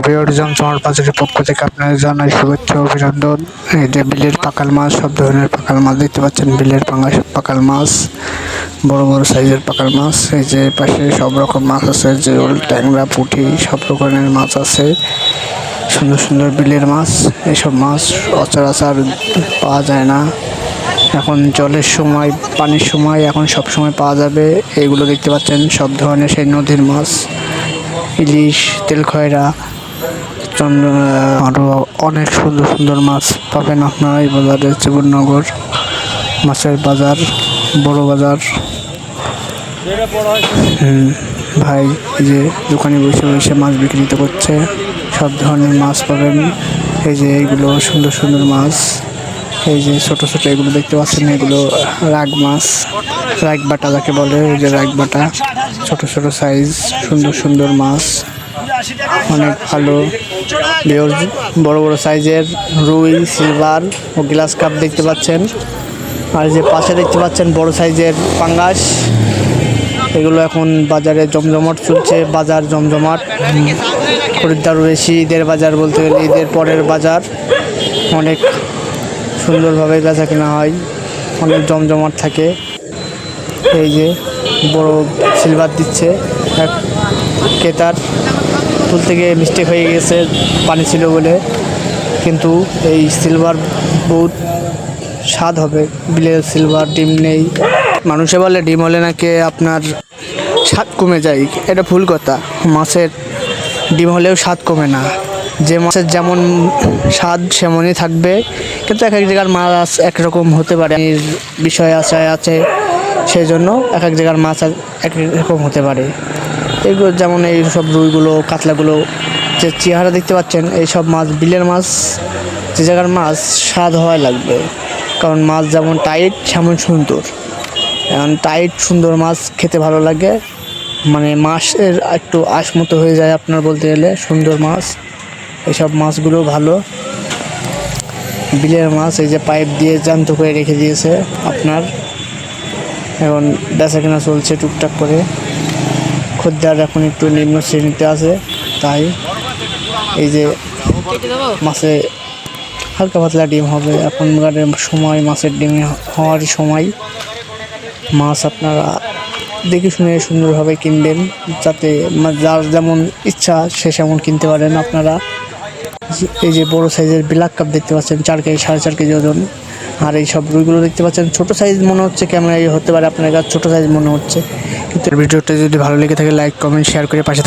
প্রিয়জন চর বাজারের পক্ষ থেকে আপনাদের জানাই শুভেচ্ছা ও অভিনন্দন। এই যে বিলের পাকাল মাছ, সব ধরনের পাকাল মাছ দেখতে পাচ্ছেন। বিলের পাকাল মাছ, বড় বড় সাইজের পাকাল মাছ। এই যে পাশে সব রকম মাছ আছে, জিওল, ট্যাংরা, পুঁটি, সব রকমের মাছ আছে। সুন্দর সুন্দর বিলের মাছ। এইসব মাছ সচরাচর পাওয়া যায় না। এখন জলের সময়, পানির সময়, এখন সব সময় পাওয়া যাবে। এইগুলো দেখতে পাচ্ছেন সব ধরনের সেই নদীর মাছ, ইলিশ, তেলখয়রা, আরও অনেক সুন্দর সুন্দর মাছ পাবেন আপনারা এই বাজারে। জীবননগর মাছের বাজার, বড় বাজার। ভাই এই যে দোকানে বসে বসে মাছ বিক্রি করছে, সব ধরনের মাছ পাবেন। এই যে এইগুলো সুন্দর সুন্দর মাছ, এই যে ছোট ছোট এগুলো দেখতে পাচ্ছেন, এগুলো রাগ মাছ, রাগ বাটা যাকে বলে। এই যে রাগ বাটা, ছোট ছোট সাইজ, সুন্দর সুন্দর মাছ, অনেক ভালো। বড় বড় সাইজের রুই, সিলভার ও গ্লাস কাপ দেখতে পাচ্ছেন। আর যে পাশে দেখতে পাচ্ছেন বড় সাইজের পাঙ্গাস। এগুলো এখন বাজারে জমজমাট চলছে, বাজার জমজমাট, খরিদ্দার বেশি। ঈদের বাজার বলতে গেলে ঈদের পরের বাজার, অনেক সুন্দরভাবে বেচা কেনা হয়, অনেক জমজমাট থাকে। এই যে বড় সিলভার দিচ্ছে এক ক্রেতার, তুলতে গিয়ে মিস্টেক হয়ে গেছে, পানি ছিল বলে। কিন্তু এই সিলভার বহুত স্বাদ হবে। বিলের সিলভার ডিম নেই। মানুষে বলে ডিম হলে নাকি আপনার স্বাদ কমে যায়, এটা ভুল কথা। মাছের ডিম হলেও স্বাদ কমে না। যে মাছের যেমন স্বাদ সেমনই থাকবে, কিন্তু এক এক জায়গার মাছ একরকম হতে পারে, বিষয় আছে, সেই জন্য এক এক জায়গার মাছ এক রকম হতে পারে। এগুলো যেমন এই সব রুইগুলো, কাতলাগুলো যে চেহারা দেখতে পাচ্ছেন, এই সব মাছ বিলের মাছ। যে জায়গার মাছ স্বাদ হওয়া লাগবে, কারণ মাছ যেমন টাইট সেমন সুন্দর। এখন টাইট সুন্দর মাছ খেতে ভালো লাগে, মানে মাছের একটু আঁশ মতো হয়ে যায় আপনার বলতে গেলে, সুন্দর মাছ। এইসব মাছগুলো ভালো বিলের মাছ। এই যে পাইপ দিয়ে জ্যান্ত করে রেখে দিয়েছে আপনার, এখন বেচা কেনা চলছে টুকটাক করে। খদ্দের এখন একটু নিম্ন শ্রেণীতে আছে, তাই এই যে মাছে হালকা পাতলা ডিম হবে এখনকার সময়। মাছের ডিম হওয়ার সময়। মাছ আপনারা দেখে শুনে সুন্দরভাবে কিনবেন, যাতে যার যেমন ইচ্ছা সে সেমন কিনতে পারেন আপনারা। এই যে বড় সাইজের ব্ল্যাক কাপ দেখতে পাচ্ছেন, 4 কেজি 4.5 কেজি ওজন। আর এই সব রুইগুলো দেখতে পাচ্ছেন, ছোট সাইজ মনে হচ্ছে, ক্যামেরায় হতে পারে আপনার কাছে ছোট সাইজ মনে হচ্ছে, কিন্তু ভিডিওটা যদি ভালো লেগে থাকে লাইক, কমেন্ট, শেয়ার করে পাশে